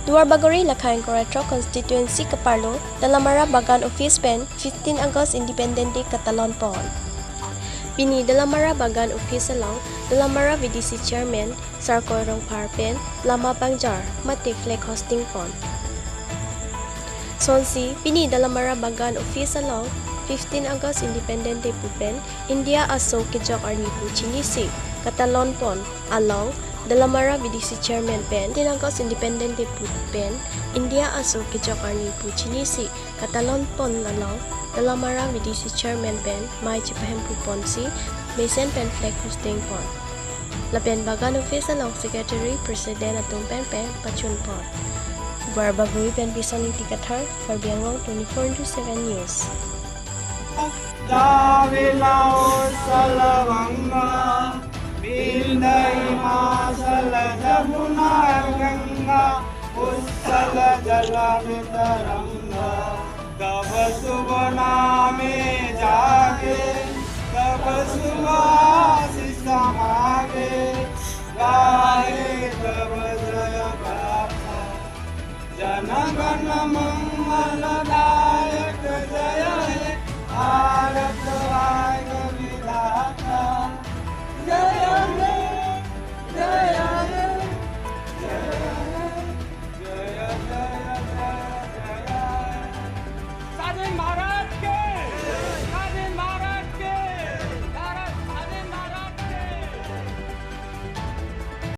Duarbagori Lakhain Koretro Constituency Kaparlo Dalamara Bagan Office Pen 15 August Independente Katalon Pon Pini Dalamara Bagan Office Along Dalamara VDC Chairman Sarkoirong Parpen Lama Bangjar Mate Flag Hosting Pon Sonsi Pini Dalamara Bagan Office Along 15 August Independente Pupen India Aso Kijok Arnipu Chinisi Katalon Pon Along Dalamara VDC Chairman Pen, Tinangkos Independente Pen, India Aso Kijokarni Puchinisi, Katalon Pon Lalong, Dalamara VDC Chairman Pen, Mai Chipahem Puponsi, Mason Pen Flag Hosting Pon. Lapen Bagan Office Along Secretary, President Atong Pen Pen, Pachun Pon. Duarbagori Pen Bisoni Tikathar, for Biangong 24/7 News. Bildai masala jamuna ganga ussala jala taranga kab subha me jaage kab subha